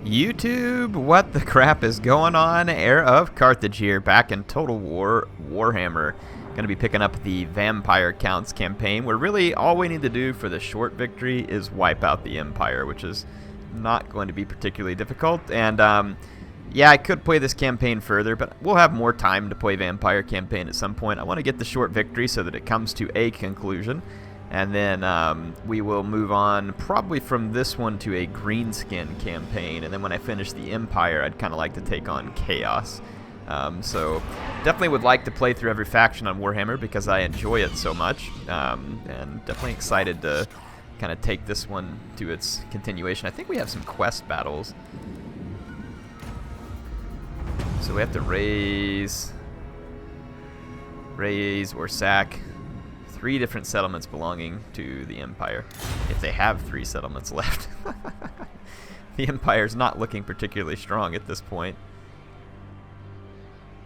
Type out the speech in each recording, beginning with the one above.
YouTube, what the crap is going on? HeirofCarthage here, back in Total War Warhammer. Going to be picking up the Vampire Counts campaign, where really all we need to do for the short victory is wipe out the Empire, which is not going to be particularly difficult. And yeah, I could play this campaign further, but we'll have more time to play Vampire campaign at some point. I want to get the short victory so that it comes to a conclusion. And then we will move on probably from this one to a Greenskin campaign. And then when I finish the Empire, I'd kind of like to take on Chaos. So definitely would like to play through every faction on Warhammer because I enjoy it so much. And definitely excited to kind of take this one to its continuation. I think we have some quest battles. So we have to raise or sack 3 different settlements belonging to the Empire, if they have 3 settlements left. The Empire's not looking particularly strong at this point.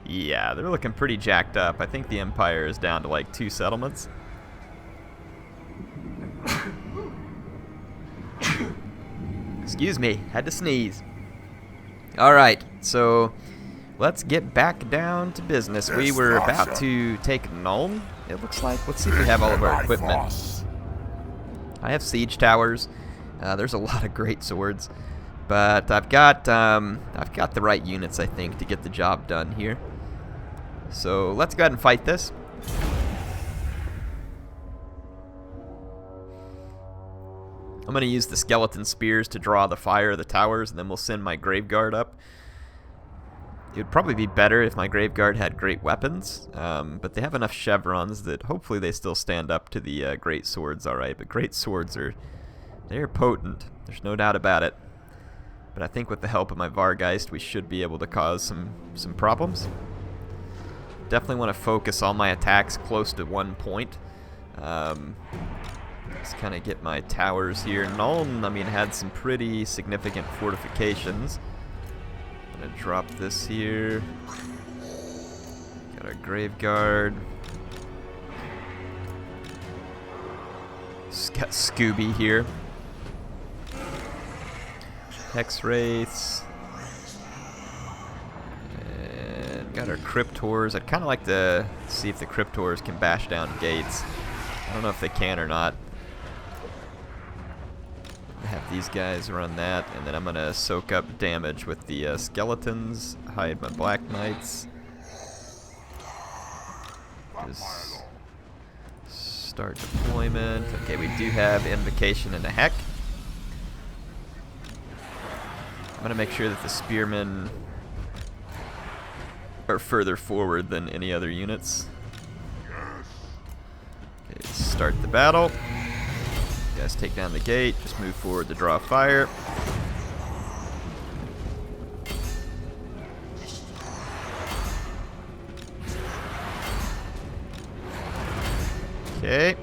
Yeah, they're looking pretty jacked up. I think the Empire is down to like 2 settlements. Excuse me, had to sneeze. Alright, so let's get back down to business. We were about to take Nuln, it looks like. Let's see if we have all of our equipment. I have siege towers. There's a lot of great swords, but I've got the right units, I think, to get the job done here. So let's go ahead and fight this. I'm going to use the skeleton spears to draw the fire of the towers, and then we'll send my Graveguard up. It would probably be better if my Graveguard had great weapons, but they have enough chevrons that hopefully they still stand up to the great swords alright. But great swords they're potent, there's no doubt about it. But I think with the help of my Vargeist we should be able to cause some problems. Definitely want to focus all my attacks close to 1 point. Let's kind of get my towers here. Nuln, I mean, had some pretty significant fortifications. I'm gonna drop this here. Got our Graveguard. Got Scooby here. Hex Wraiths. And got our Cryptors. I'd kind of like to see if the Cryptors can bash down gates. I don't know if they can or not. Have these guys run that, and then I'm gonna soak up damage with the skeletons, hide my Black Knights. Just start deployment. Okay, we do have Invocation and a Heck. I'm gonna make sure that the spearmen are further forward than any other units. Okay, start the battle. You guys take down the gate, just move forward to draw fire. Okay.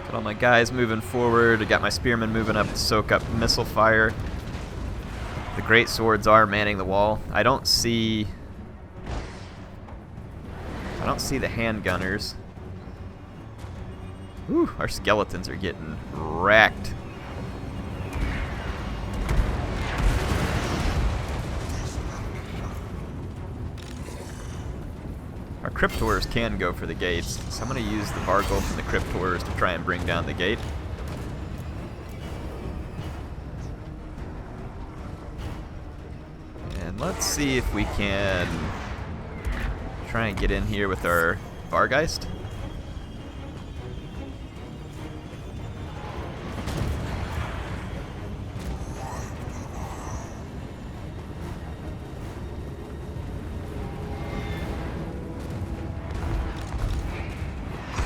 Got all my guys moving forward. I got my spearmen moving up to soak up missile fire. The great swords are manning the wall. I don't see the handgunners. Whew, our skeletons are getting wrecked. Our Cryptors can go for the gates, so I'm going to use the Vargulf and the Cryptors to try and bring down the gate. And let's see if we can try and get in here with our Vargeist.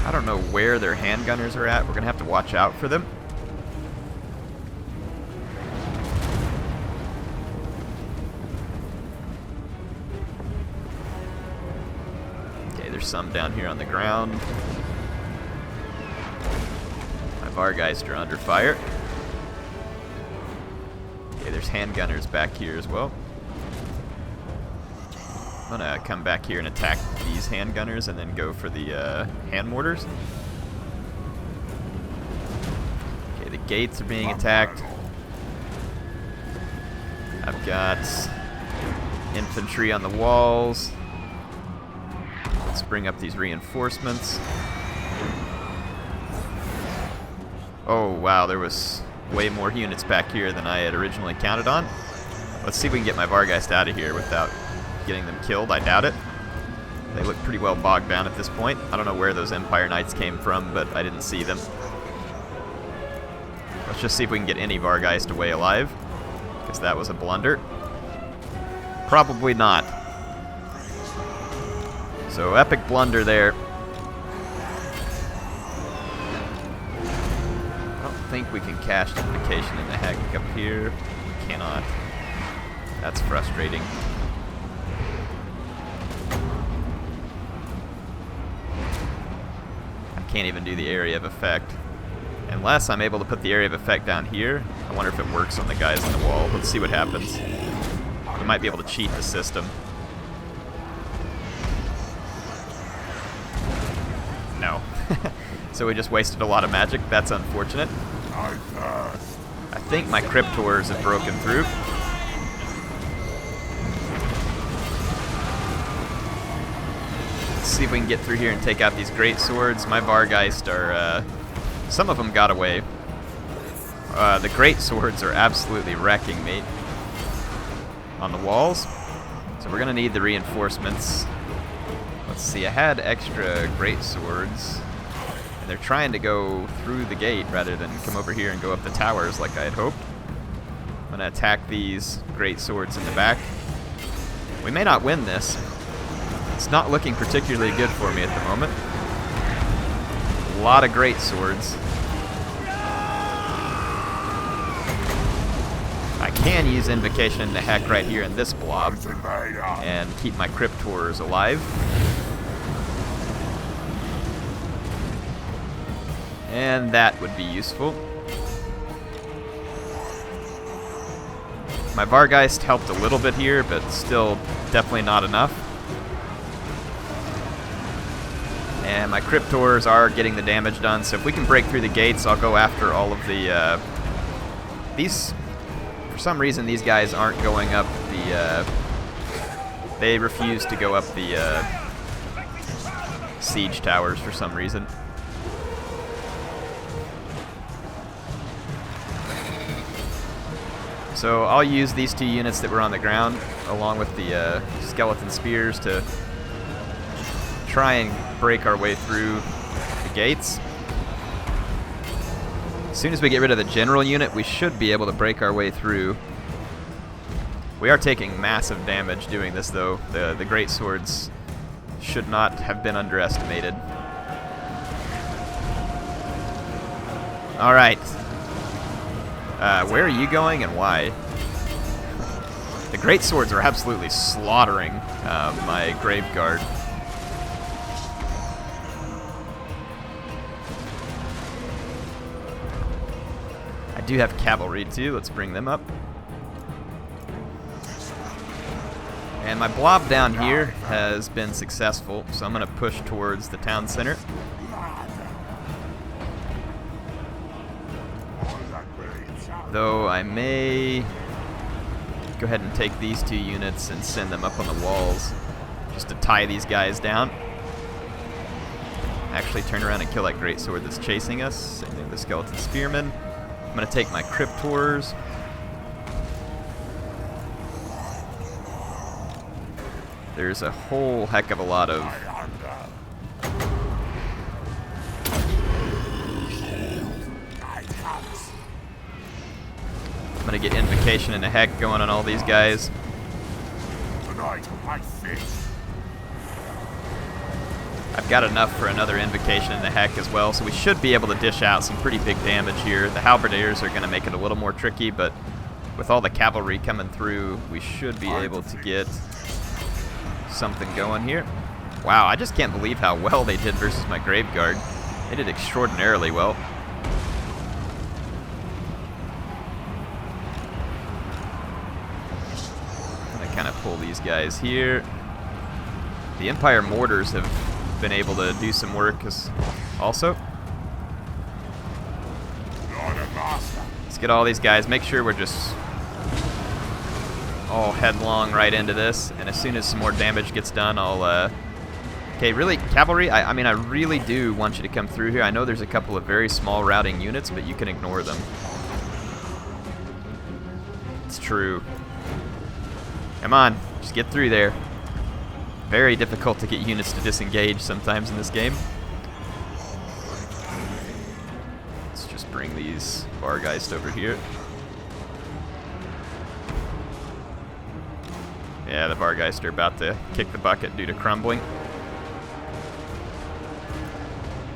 I don't know where their handgunners are at. We're going to have to watch out for them. Okay, there's some down here on the ground. My Vargeist are under fire. Okay, there's handgunners back here as well. I'm gonna come back here and attack these handgunners and then go for the hand mortars. Okay, the gates are being attacked. I've got infantry on the walls. Let's bring up these reinforcements. Oh wow, there was way more units back here than I had originally counted on. Let's see if we can get my Vargeist out of here without getting them killed. I doubt it. They look pretty well bogged down at this point. I don't know where those Empire Knights came from, but I didn't see them. Let's just see if we can get any Vargeist away alive, because that was a blunder. Probably not. So epic blunder there. I don't think we can cast Invocation in the Heck up here. We cannot. That's frustrating. I can't even do the area of effect. Unless I'm able to put the area of effect down here. I wonder if it works on the guys on the wall. Let's see what happens. We might be able to cheat the system. No. So we just wasted a lot of magic. That's unfortunate. I think my Cryptors have broken through. Let's see if we can get through here and take out these great swords. My Vargeist are... some of them got away. The great swords are absolutely wrecking me on the walls. So we're going to need the reinforcements. Let's see, I had extra great swords. And they're trying to go through the gate rather than come over here and go up the towers like I had hoped. I'm going to attack these great swords in the back. We may not win this. It's not looking particularly good for me at the moment. A lot of great swords. I can use Invocation in the Heck right here in this blob and keep my Cryptors alive. And that would be useful. My Vargeist helped a little bit here, but still definitely not enough. And my Cryptors are getting the damage done, so if we can break through the gates, I'll go after all of the... these... For some reason, these guys aren't going up the... they refuse to go up the siege towers for some reason. So I'll use these two units that were on the ground, along with the skeleton spears, to try and break our way through the gates. As soon as we get rid of the general unit, we should be able to break our way through. We are taking massive damage doing this, though. The great swords should not have been underestimated. All right. Where are you going and why? The great swords are absolutely slaughtering my Graveguard. I do have cavalry too. Let's bring them up. And my blob down here has been successful, so I'm going to push towards the town center. Though I may go ahead and take these two units and send them up on the walls just to tie these guys down. Actually turn around and kill that great sword that's chasing us. Same thing with the skeleton spearmen. I'm going to take my Cryptors. There's a whole heck of a lot of... I'm going to get Invocation in the Heck going on all these guys. I've got enough for another Invocation in the Heck as well, so we should be able to dish out some pretty big damage here. The Halberdiers are going to make it a little more tricky, but with all the cavalry coming through, we should be able to get something going here. Wow, I just can't believe how well they did versus my Graveguard. They did extraordinarily well. I'm going to kind of pull these guys here. The Empire mortars have been able to do some work also. get all these guys. Make sure we're just all headlong right into this. And as soon as some more damage gets done, I'll... Okay, really, cavalry, I mean, I really do want you to come through here. I know there's a couple of very small routing units, but you can ignore them. It's true. Come on, just get through there. Very difficult to get units to disengage sometimes in this game. Let's just bring these Vargeist over here. Yeah, the Vargeist are about to kick the bucket due to crumbling.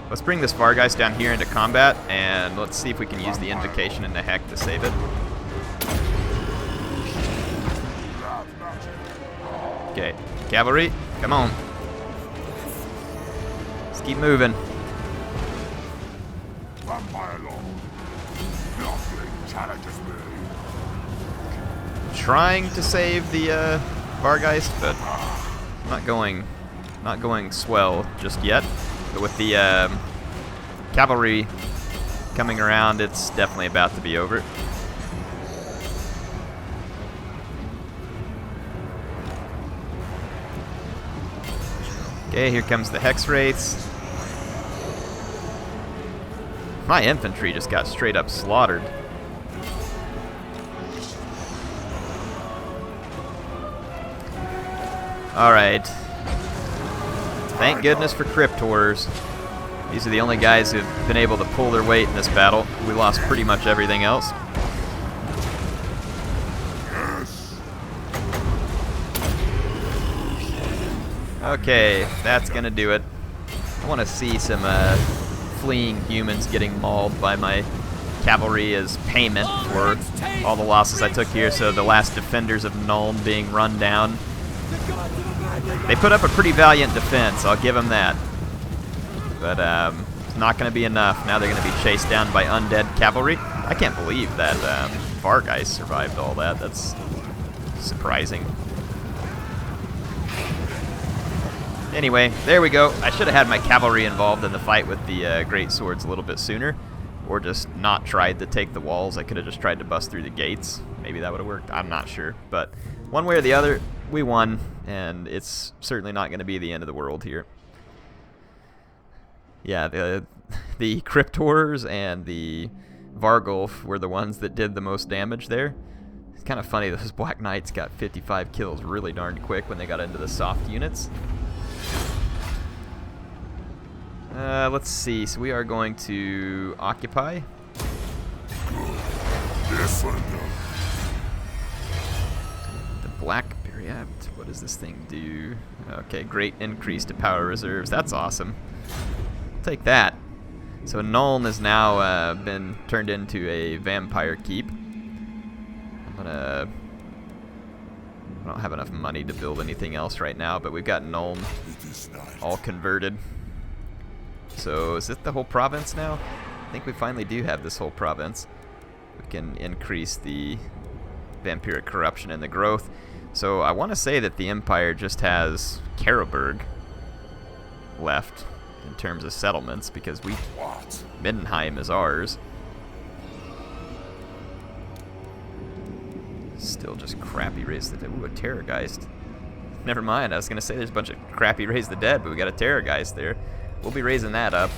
Let's bring this Vargeist down here into combat, and let's see if we can use the Invocation in the Heck to save it. Okay, cavalry, come on. Let's keep moving. Trying to save the Vargeist, but not going swell just yet. But with the cavalry coming around, it's definitely about to be over. Okay, here comes the Hex Wraiths. My infantry just got straight up slaughtered. Alright. Thank goodness for Crypt Horrors. These are the only guys who've been able to pull their weight in this battle. We lost pretty much everything else. Okay, that's gonna do it. I want to see some fleeing humans getting mauled by my cavalry as payment for all the losses I took here. So the last defenders of Nuln being run down. They put up a pretty valiant defense, I'll give them that. But it's not going to be enough. Now they're going to be chased down by undead cavalry. I can't believe that Vargeist survived all that. That's surprising. Anyway, there we go. I should have had my cavalry involved in the fight with the great swords a little bit sooner. Or just not tried to take the walls. I could have just tried to bust through the gates. Maybe that would have worked. I'm not sure. But one way or the other, we won. And it's certainly not going to be the end of the world here. Yeah, the Crypt Horrors and the Vargulf were the ones that did the most damage there. It's kind of funny, those Black Knights got 55 kills really darn quick when they got into the soft units. Let's see, so we are going to occupy. The Blackberry Abt, what does this thing do? Okay, great increase to power reserves, that's awesome. Take that. So Nuln has now been turned into a vampire keep. I don't have enough money to build anything else right now, but we've got Nuln all converted. So is it the whole province now? I think we finally do have this whole province. We can increase the vampiric corruption and the growth. So I want to say that the Empire just has Karakberg left in terms of settlements, because Middenheim is ours. Still just crappy Raise the Dead. Ooh, a Terrorgeist. Never mind, I was going to say there's a bunch of crappy Raise the Dead, but we got a Terrorgeist there. We'll be raising that up.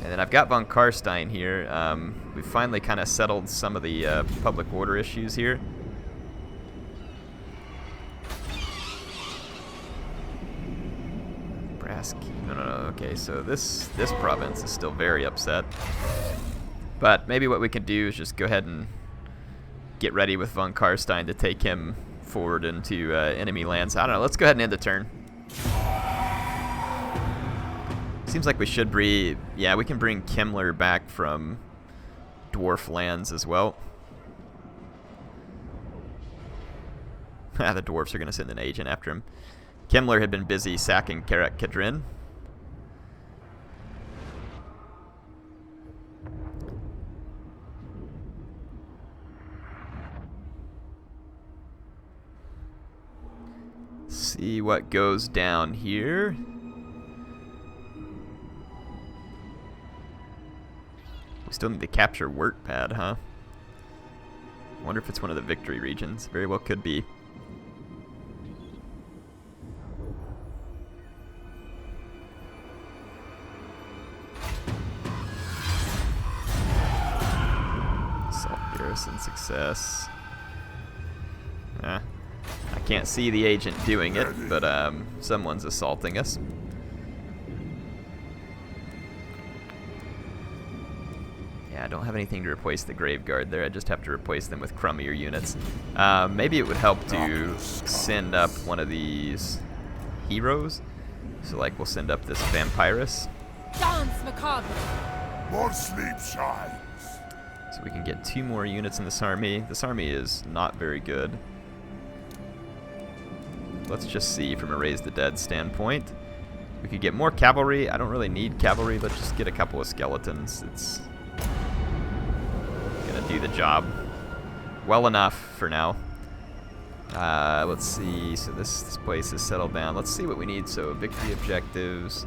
And then I've got von Karstein here. We finally kind of settled some of the public order issues here. No, okay, so this province is still very upset. But maybe what we can do is just go ahead and get ready with von Karstein to take him forward into enemy lands. I don't know, let's go ahead and end the turn. Seems like we should bring, yeah, we can bring Kimmler back from dwarf lands as well. The dwarfs are going to send an agent after him. Kimmler had been busy sacking Karakberg. See what goes down here. We still need to capture Wurtpad, huh? wonder if it's one of the victory regions. Very well could be. Assault garrison success. I can't see the agent doing it, but someone's assaulting us. I don't have anything to replace the Grave Guard there. I just have to replace them with crummier units. Maybe it would help to send up one of these heroes. So like we'll send up this Vampirus. Dance macabre. More sleep shines. So we can get 2 more units in this army. This army is not very good. Let's just see from a Raise the Dead standpoint. We could get more cavalry. I don't really need cavalry. Let's just get a couple of skeletons. It's gonna do the job well enough for now. Let's see. So this place is settled down. Let's see what we need. So victory objectives.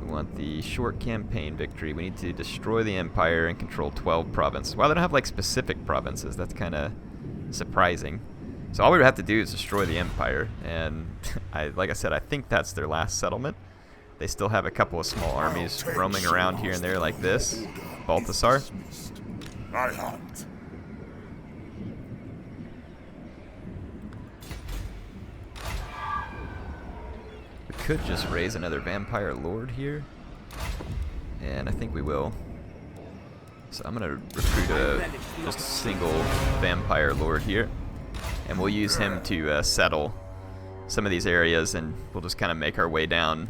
We want the short campaign victory. We need to destroy the Empire and control 12 provinces. Well, they don't have like specific provinces. That's kind of surprising. So all we would have to do is destroy the Empire, and like I said, I think that's their last settlement. They still have a couple of small armies roaming around here and there like this. Balthasar. I hunt. We could just raise another Vampire Lord here, and I think we will. So I'm gonna recruit just a single Vampire Lord here. And we'll use him to settle some of these areas, and we'll just kind of make our way down.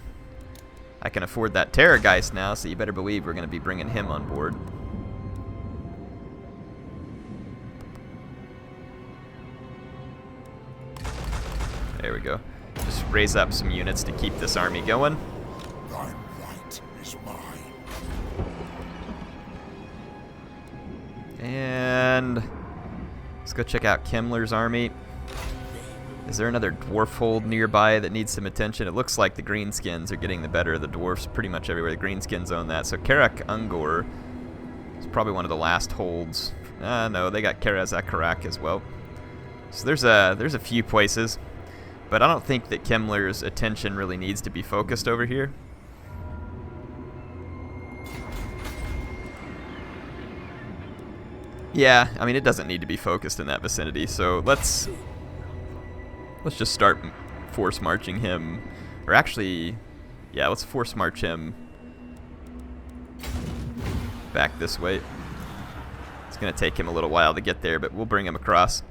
I can afford that Terrorgeist now, so you better believe we're going to be bringing him on board. There we go. Just raise up some units to keep this army going. Thy right is mine. And let's go check out Kemmler's army. Is there another dwarf hold nearby that needs some attention? It looks like the Greenskins are getting the better of the dwarfs pretty much everywhere. The Greenskins own that. So Karakberg is probably one of the last holds. No, they got Karakberg as well. So there's a few places, but I don't think that Kemmler's attention really needs to be focused over here. Yeah, I mean, it doesn't need to be focused in that vicinity, so let's just start force marching him. Or actually, yeah, let's force march him back this way. It's going to take him a little while to get there, but we'll bring him across.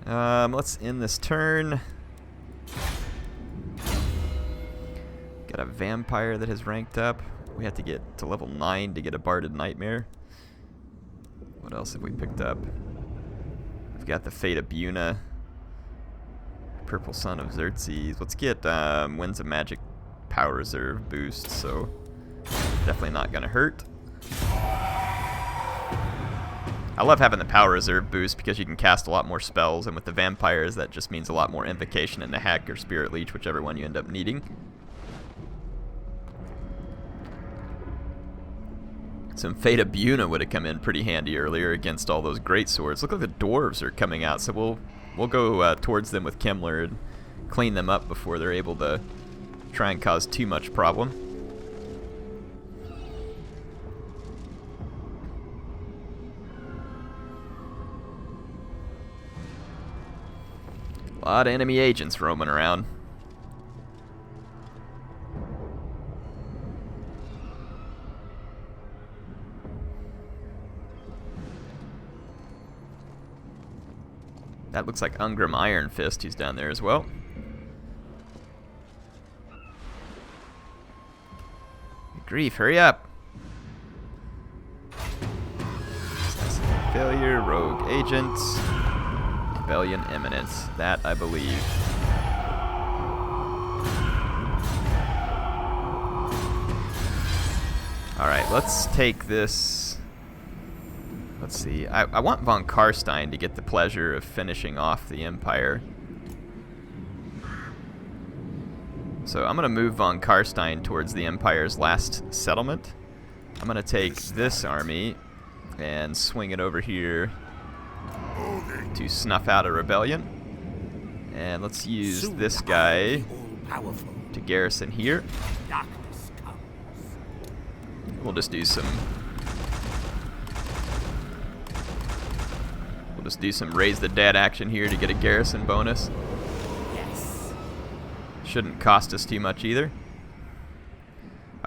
Let's end this turn. Got a Vampire that has ranked up. We have to get to level 9 to get a Barded Nightmare. What else have we picked up? We've got the Fate of Buna, Purple Sun of Xerxes. Let's get Winds of Magic Power Reserve boost, so definitely not going to hurt. I love having the Power Reserve boost because you can cast a lot more spells, and with the Vampires that just means a lot more Invocation into Hack or Spirit Leech, whichever one you end up needing. Some Fate of Buna would have come in pretty handy earlier against all those great swords. Look like the Dwarves are coming out, so we'll go towards them with Kemmler and clean them up before they're able to try and cause too much problem. A lot of enemy agents roaming around. That looks like Ungram Iron Fist, who's down there as well. Grief, hurry up! Failure, Rogue Agent, Rebellion Imminent. That, I believe. Alright, let's take this. Let's see. I want von Karstein to get the pleasure of finishing off the Empire. So I'm going to move von Karstein towards the Empire's last settlement. I'm going to take this army and swing it over here to snuff out a rebellion. And let's use this guy to garrison here. We'll just do some raise the dead action here to get a garrison bonus. Shouldn't cost us too much either.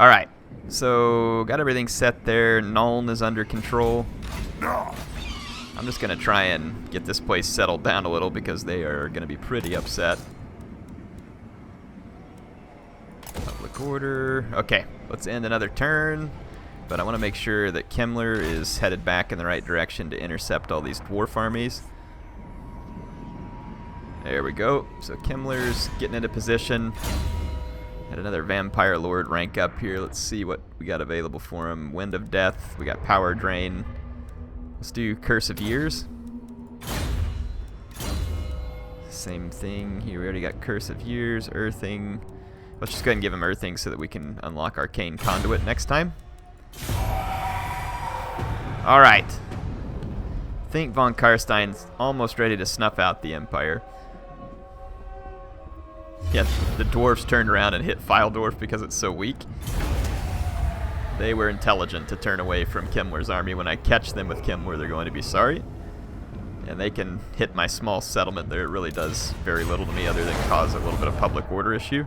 Alright, so got everything set there. Nuln is under control. I'm just going to try and get this place settled down a little because they are going to be pretty upset. Public order. Okay, let's end another turn. But I want to make sure that Kemmler is headed back in the right direction to intercept all these dwarf armies. There we go. So Kemmler's getting into position. Had another Vampire Lord rank up here. Let's see what we got available for him. Wind of Death. We got Power Drain. Let's do Curse of Years. Same thing here. We already got Curse of Years, Earthing. Let's just go ahead and give him Earthing so that we can unlock Arcane Conduit next time. Alright. I think von Karstein's almost ready to snuff out the Empire. Yeah, the dwarves turned around and hit Dwarf because it's so weak. They were intelligent to turn away from Kemmler's army. When I catch them with Kemmler, they're going to be sorry. And they can hit my small settlement there. It really does very little to me other than cause a little bit of public order issue.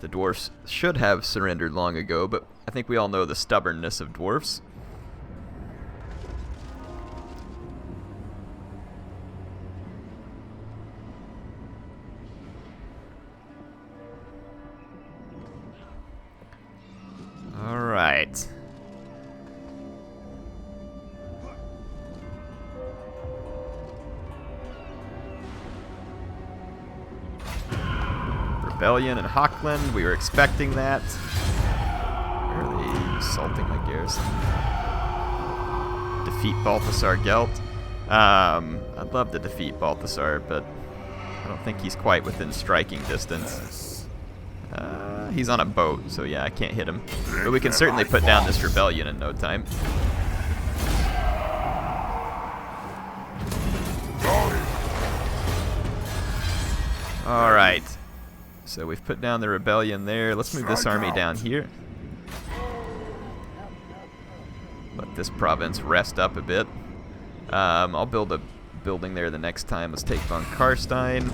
The dwarfs should have surrendered long ago, but I think we all know the stubbornness of dwarfs. All right. Rebellion in Hockland. We were expecting that. Where are they assaulting my garrison? Defeat Balthasar Gelt. I'd love to defeat Balthasar, but I don't think he's quite within striking distance. He's on a boat, so yeah, I can't hit him. But we can certainly put down this rebellion in no time. Alright. So we've put down the rebellion there. Let's move this army down here. Let this province rest up a bit. I'll build a building there the next time. Let's take von Karstein.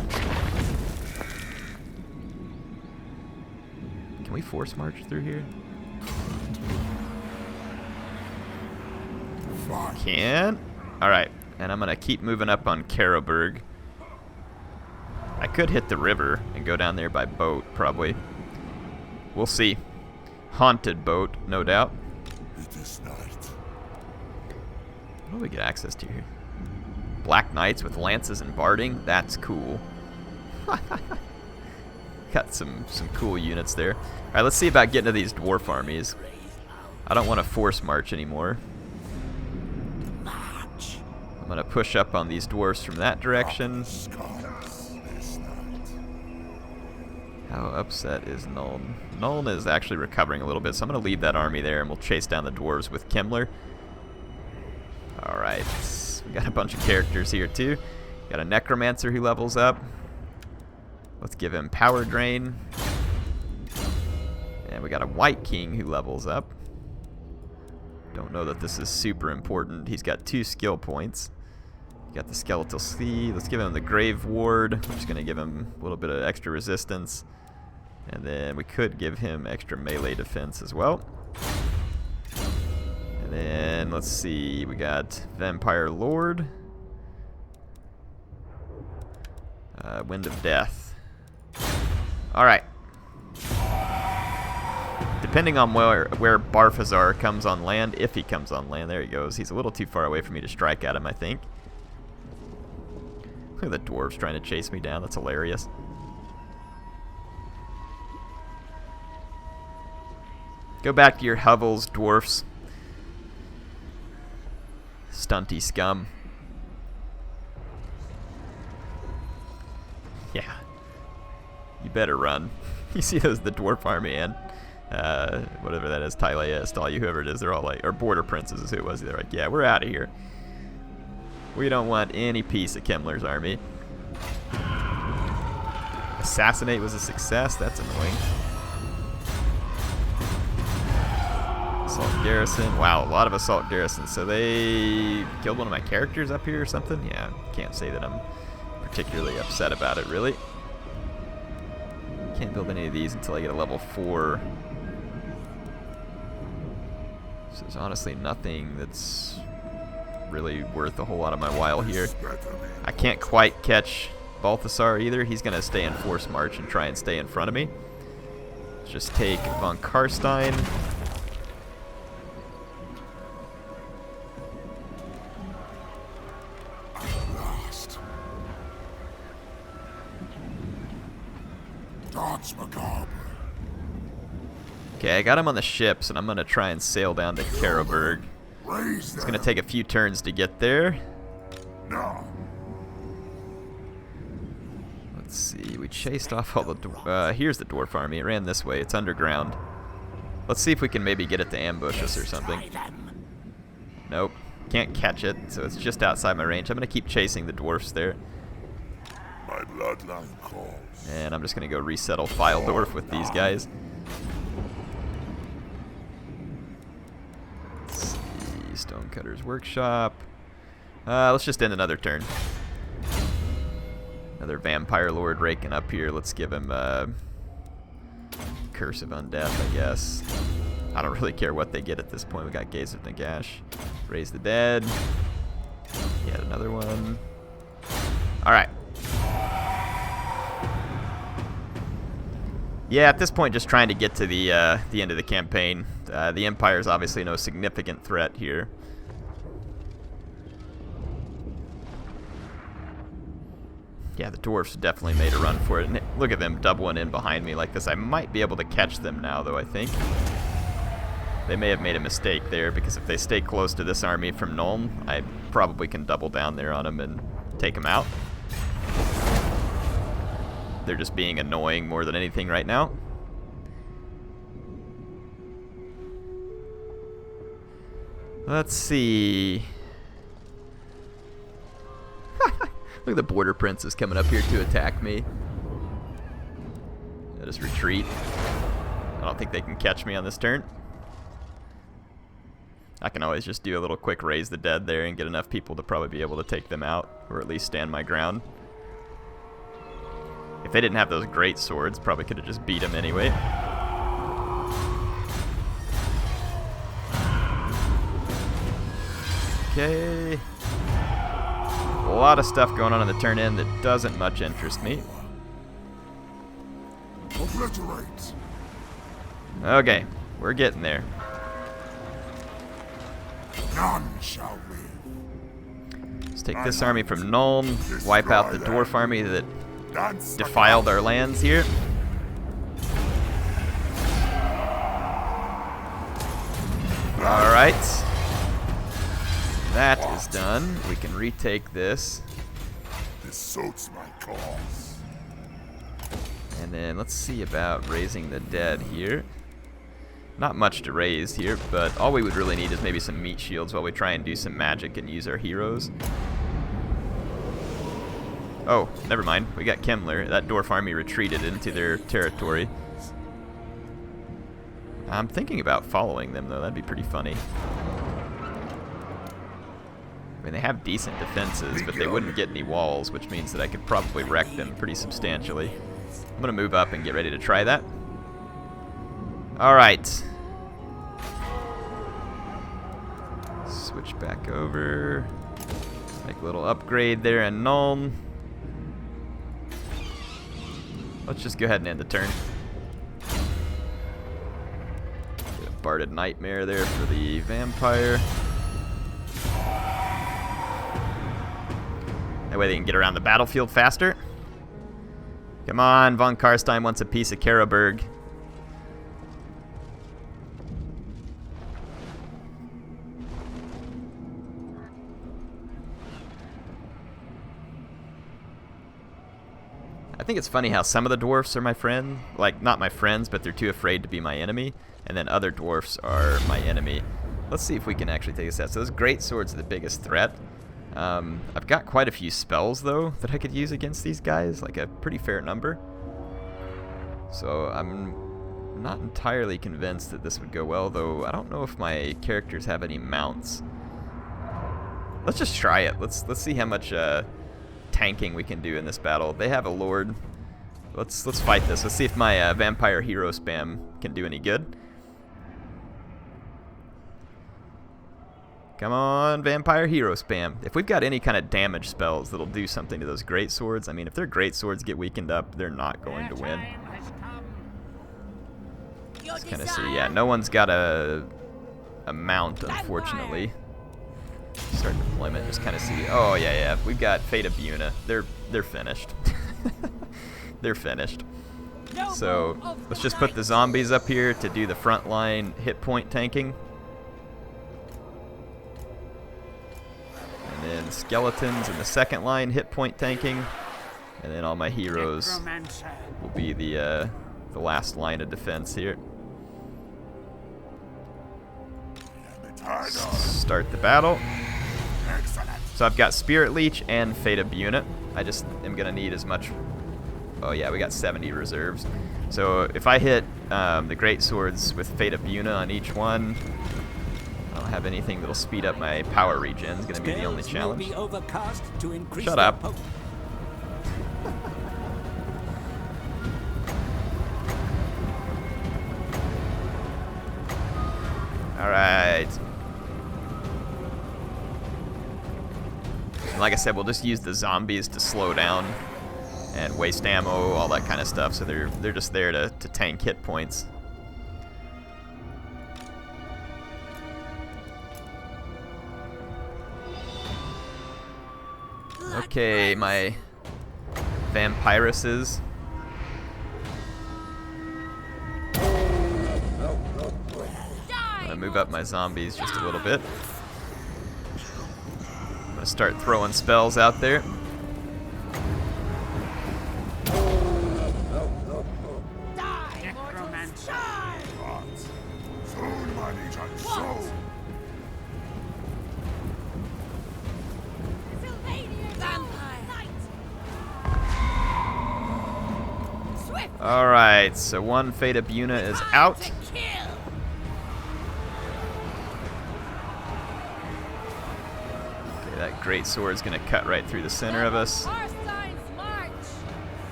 Can we force march through here? Can. Alright, and I'm going to keep moving up on Karakberg. I could hit the river and go down there by boat, probably. We'll see. Haunted boat, no doubt. It is night. What do we get access to here? Black Knights with lances and barding? That's cool. Got some cool units there. Alright, let's see about getting to these dwarf armies. I don't want to force march anymore. I'm going to push up on these dwarfs from that direction. How upset is Nuln? Nuln is actually recovering a little bit, so I'm going to leave that army there and we'll chase down the dwarves with Kemmler. Alright, we got a bunch of characters here too. Got a Necromancer who levels up. Let's give him Power Drain. And we got a White King who levels up. Don't know that this is super important. He's got 2 skill points. Got the Skeletal Sea. Let's give him the Grave Ward. I'm just going to give him a little bit of extra resistance. And then we could give him extra melee defense as well. And then let's see. We got Vampire Lord. Wind of Death. Alright. Depending on where Barfazar comes on land, if he comes on land, there he goes. He's a little too far away for me to strike at him, I think. Look at the dwarves trying to chase me down. That's hilarious. Go back to your hovels, dwarfs. Stunty scum. Yeah. You better run. You see those, the dwarf army and whatever that is, Tylea, Stalia, whoever it is, they're all like, or Border Princes is who it was. They're like, yeah, we're out of here. We don't want any piece of Kemmler's army. Assassinate was a success. That's annoying. Assault garrison. Wow, a lot of assault garrisons. So they killed one of my characters up here or something? Yeah, can't say that I'm particularly upset about it, really. Can't build any of these until I get a level 4. So there's honestly nothing that's really worth a whole lot of my while here. I can't quite catch Balthasar either. He's going to stay in force march and try and stay in front of me. Let's just take von Karstein. Okay, I got him on the ships, and I'm going to try and sail down to Karakberg. It's going to take a few turns to get there. Let's see, we chased off all the... here's the dwarf army. It ran this way. It's underground. Let's see if we can maybe get it to ambush us or something. Nope, can't catch it, so it's just outside my range. I'm going to keep chasing the dwarfs there. My bloodline calls. And I'm just going to go resettle Filedorf with these guys. Let's see, Stonecutter's Workshop. Let's just end another turn. Another Vampire Lord raking up here. Let's give him Curse of Undeath, I guess. I don't really care what they get at this point. We got Gaze of Nagash. Raise the Dead. Yet another one. Alright. Yeah, at this point, just trying to get to the end of the campaign. The Empire is obviously no significant threat here. Yeah, the Dwarfs definitely made a run for it. And look at them doubling in behind me like this. I might be able to catch them now, though, I think. They may have made a mistake there, because if they stay close to this army from Nuln, I probably can double down there on them and take them out. They're just being annoying more than anything right now. Let's see. Look at the Border Prince is coming up here to attack me. I'll just retreat. I don't think they can catch me on this turn. I can always just do a little quick raise the dead there and get enough people to probably be able to take them out, or at least stand my ground. If they didn't have those great swords, probably could have just beat them anyway. Okay. A lot of stuff going on in the turn end that doesn't much interest me. Okay, we're getting there. None shall live. Let's take this army from Nuln, wipe out the dwarf army that defiled our lands here. Alright. That is done. We can retake this. This suits my cause. And then let's see about raising the dead here. Not much to raise here, but all we would really need is maybe some meat shields while we try and do some magic and use our heroes. Oh, never mind. We got Kemmler. That dwarf army retreated into their territory. I'm thinking about following them, though. That'd be pretty funny. I mean, they have decent defenses, but they wouldn't get any walls, which means that I could probably wreck them pretty substantially. I'm going to move up and get ready to try that. Alright. Switch back over. Make a little upgrade there in Nuln. Let's just go ahead and end the turn. Get a Barded Nightmare there for the Vampire. That way they can get around the battlefield faster. Come on, von Karstein wants a piece of Karakberg. I think it's funny how some of the dwarfs are my friend. Like, not my friends, but they're too afraid to be my enemy. And then other dwarfs are my enemy. Let's see if we can actually take this out. So those great swords are the biggest threat. I've got quite a few spells, though, that I could use against these guys, like a pretty fair number. So I'm not entirely convinced that this would go well, though I don't know if my characters have any mounts. Let's just try it. Let's see how much tanking we can do in this battle. They have a lord. Let's fight this. Let's see if my vampire hero spam can do any good. Come on, vampire hero spam. If we've got any kind of damage spells that'll do something to those great swords, I mean, if their great swords get weakened up, they're not going to win. Let's kind of see. Yeah, no one's got a mount, unfortunately. Start deployment. Just kind of see. Oh yeah. We've got Fate of Buna. They're finished. They're finished. So let's just put the zombies up here to do the frontline hit point tanking. And then skeletons in the second line hit point tanking. And then all my heroes will be the last line of defense here. Start the battle. So I've got Spirit Leech and Fate of Buna. I just am going to need as much. Oh yeah, we got 70 reserves. So if I hit the Great Swords with Fate of Buna on each one, I don't have anything that'll speed up my power regen. It's going to be the only challenge. Shut up. Alright. Like I said, we'll just use the zombies to slow down and waste ammo, all that kind of stuff. So they're just there to tank hit points. Okay, my vampiresses. I'm gonna move up my zombies just a little bit. I'm gonna start throwing spells out there. Alright, so one Fate of Buna is out. Okay, that great sword's gonna cut right through the center of us.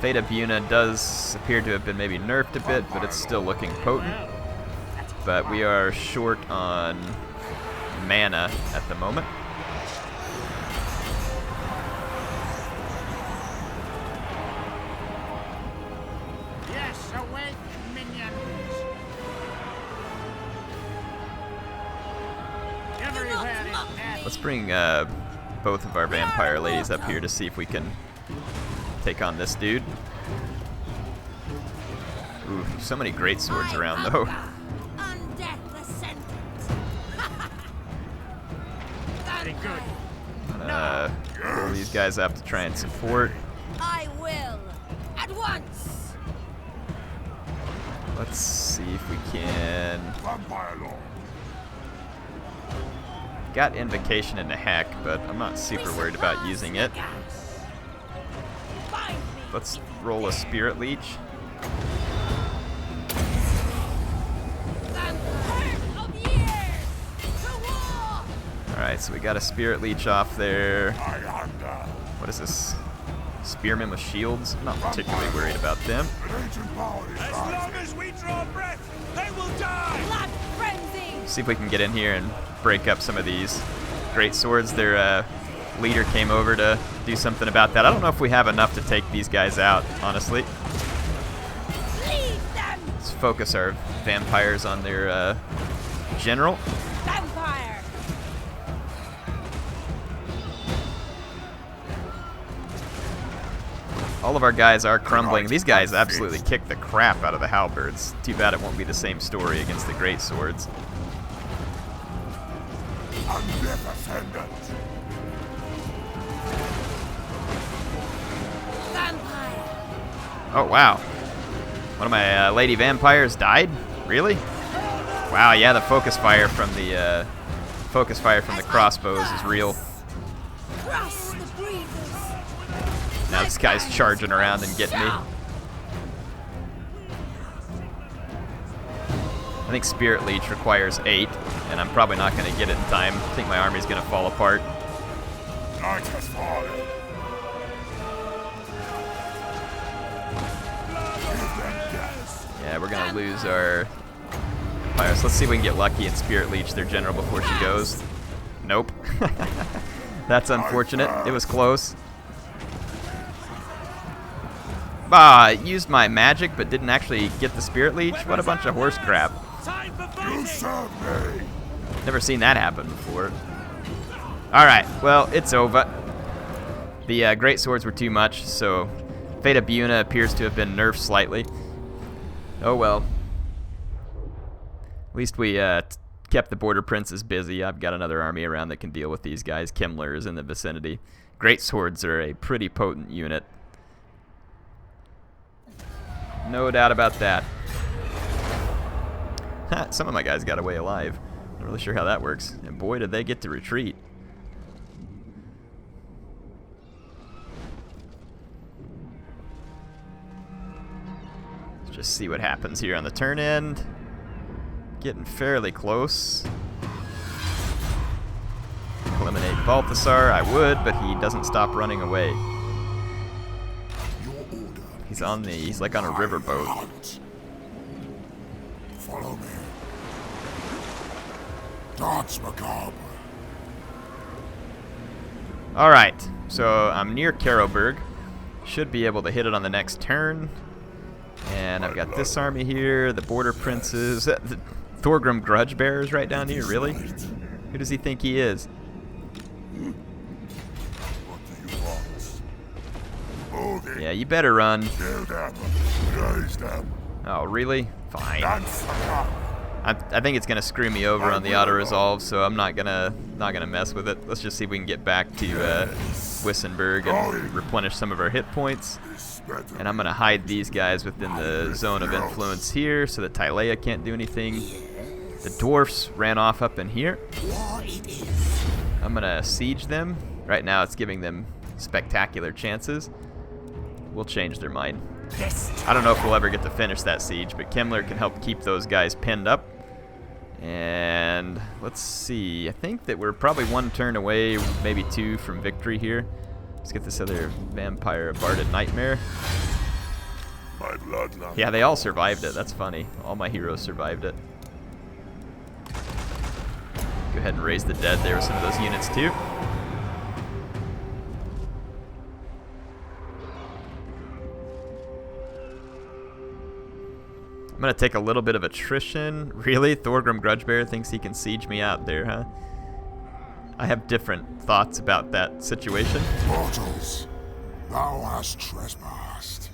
Fate of Buna does appear to have been maybe nerfed a bit, but it's still looking potent. But we are short on mana at the moment. Let's bring both of our vampire ladies up here to see if we can take on this dude. Ooh, so many great swords around though. Pull these guys up to try and support. I will at once. Let's see if we can. Got Invocation into Hack, but I'm not super worried about using it. Let's roll a Spirit Leech. Alright, so we got a Spirit Leech off there. What is this? Spearmen with shields? I'm not particularly worried about them. As long as we draw breath, they will die! Blood frenzy! See if we can get in here and break up some of these great swords. Their leader came over to do something about that. I don't know if we have enough to take these guys out, honestly. Let's focus our vampires on their general. Vampire! All of our guys are crumbling. These guys absolutely kick the crap out of the halberds. Too bad it won't be the same story against the great swords. Oh wow, one of my lady vampires died? Really? Wow, yeah, the focus fire from the focus fire from the crossbows is real. Crush the breathers. Now this guy's charging around and getting me. I think Spirit Leech requires 8, and I'm probably not going to get it in time. I think my army's going to fall apart. Night has fallen. Yeah, we're going to lose our pirates. Let's see if we can get lucky and Spirit Leech their general before she goes. Nope. That's unfortunate. It was close. Ah, I used my magic but didn't actually get the Spirit Leech. What a bunch of horse crap. Time for You fighting! serve me. Never seen that happen before. Alright, well, it's over. The great swords were too much, so Fate of Buna appears to have been nerfed slightly. Oh well. At least we kept the border princes busy. I've got another army around that can deal with these guys. Kimmler is in the vicinity. Great swords are a pretty potent unit. No doubt about that. Some of my guys got away alive. Not really sure how that works. And boy, did they get to retreat. Let's just see what happens here on the turn end. Getting fairly close. Eliminate Balthasar, I would, but he doesn't stop running away. Your order. He's like on a riverboat. Hunt. Follow me. Dance macabre. Alright, so I'm near Karakberg. Should be able to hit it on the next turn. And I've got this army here, the border princes, the Thorgrim grudge bearers right down here, really? Who does he think he is? What do you want? Move it. Yeah, you better run. Kill them. Raise them. Oh, really? Fine. Dance macabre. I think it's gonna screw me over on the auto resolve, so I'm not gonna mess with it. Let's just see if we can get back to Wissenberg and replenish some of our hit points. And I'm gonna hide these guys within the zone of influence here, so that Tylea can't do anything. The dwarfs ran off up in here. I'm gonna siege them. Right now, it's giving them spectacular chances. We'll change their mind. I don't know if we'll ever get to finish that siege, but Kimmler can help keep those guys pinned up. And let's see. I think that we're probably one turn away, maybe 2 from victory here. Let's get this other vampire barded nightmare. My bloodline. Yeah, they all survived it. That's funny. All my heroes survived it. Go ahead and raise the dead there with some of those units too. I'm going to take a little bit of attrition. Really? Thorgrim Grudgebearer thinks he can siege me out there, huh? I have different thoughts about that situation. Mortals, thou hast trespassed.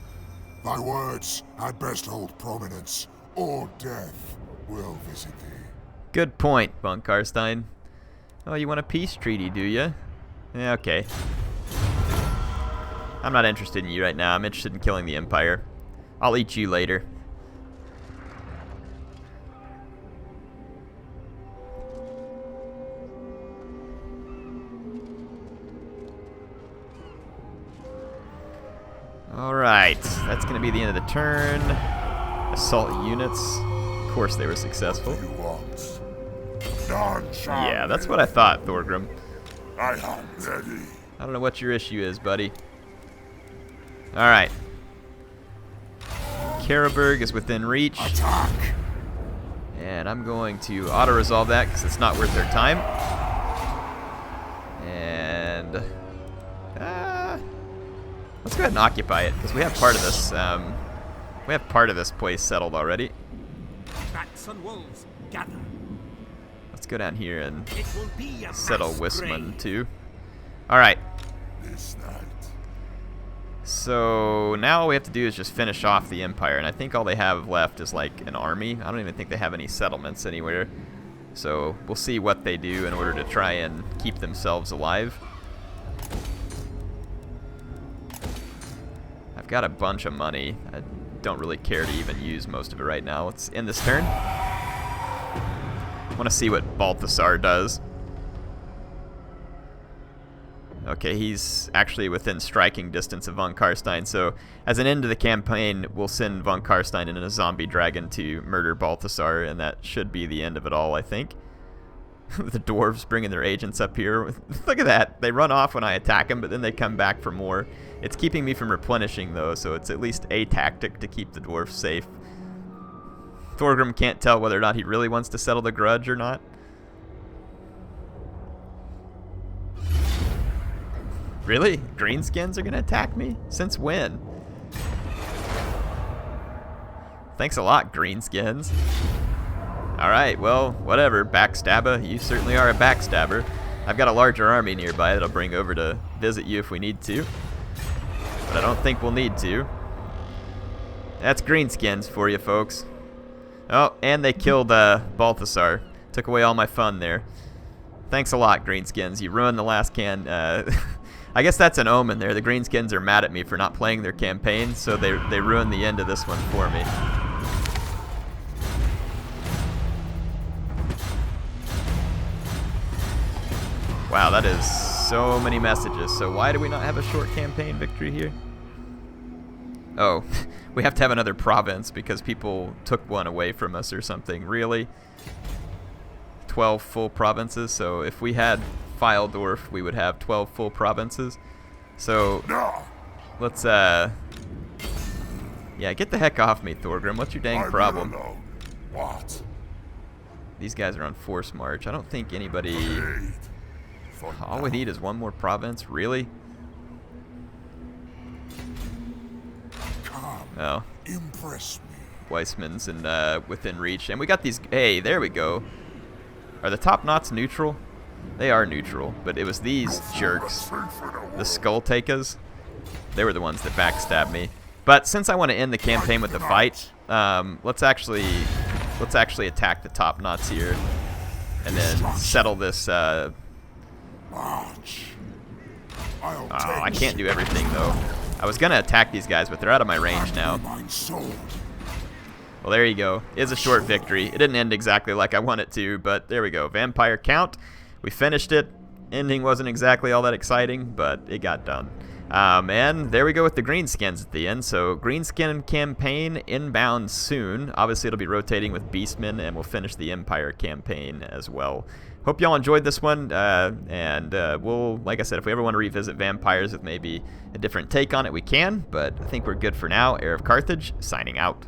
Thy words at best hold prominence, or death will visit thee. Good point, von Karstein. Oh, you want a peace treaty, do you? Yeah, okay. I'm not interested in you right now. I'm interested in killing the Empire. I'll eat you later. Alright, that's going to be the end of the turn. Assault units. Of course they were successful. You want. None shall Yeah, that's what I thought, Thorgrim. I am ready. I don't know what your issue is, buddy. Alright. Karakberg is within reach. Attack. And I'm going to auto-resolve that because it's not worth their time. And... let's go ahead and occupy it, because we have part of this. We have part of this place settled already. Bats and wolves, gather. Let's go down here and It will be a settle mass Wisman grave. too. All right. This night. So now all we have to do is just finish off the Empire, and I think all they have left is like an army. I don't even think they have any settlements anywhere. So we'll see what they do in order to try and keep themselves alive. I've got a bunch of money. I don't really care to even use most of it right now. Let's end this turn. I want to see what Balthasar does. Okay, he's actually within striking distance of von Karstein, so as an end to the campaign, we'll send von Karstein and a zombie dragon to murder Balthasar, and that should be the end of it all, I think. The dwarves bringing their agents up here. Look at that. They run off when I attack them, but then they come back for more. It's keeping me from replenishing, though, so it's at least a tactic to keep the dwarves safe. Thorgrim can't tell whether or not he really wants to settle the grudge or not. Really? Greenskins are going to attack me? Since when? Thanks a lot, Greenskins. Alright, well, whatever. Backstabber. You certainly are a backstabber. I've got a larger army nearby that I'll bring over to visit you if we need to. But I don't think we'll need to. That's Greenskins for you, folks. Oh, and they killed Balthasar. Took away all my fun there. Thanks a lot, Greenskins. You ruined the last can. I guess that's an omen there. The Greenskins are mad at me for not playing their campaign, so they ruined the end of this one for me. Wow, that is so many messages. So why do we not have a short campaign victory here? Oh, we have to have another province because people took one away from us or something. Really? 12 full provinces, so if we had Fyldorf, we would have 12 full provinces. So let's yeah, get the heck off me, Thorgrim. What's your dang problem? What? These guys are on force march. I don't think anybody... All we need is one more province, really? Oh. Impress me. Weissman's within reach, and we got these. Hey, there we go. Are the top knots neutral? They are neutral, but it was these jerks, the Skull Takers. They were the ones that backstabbed me. But since I want to end the campaign with the fight, let's actually attack the top knots here, and then settle this. Oh, I can't do everything though. I was gonna attack these guys, but they're out of my range now. Well, there you go. It's a short victory. It didn't end exactly like I want it to, but there we go. Vampire count. We finished it. Ending wasn't exactly all that exciting, but it got done. And there we go with the Greenskins at the end. So Greenskin campaign inbound soon. Obviously, it'll be rotating with Beastmen, and we'll finish the Empire campaign as well. Hope y'all enjoyed this one, and we'll, like I said, if we ever want to revisit vampires with maybe a different take on it, we can, but I think we're good for now. HeirofCarthage, signing out.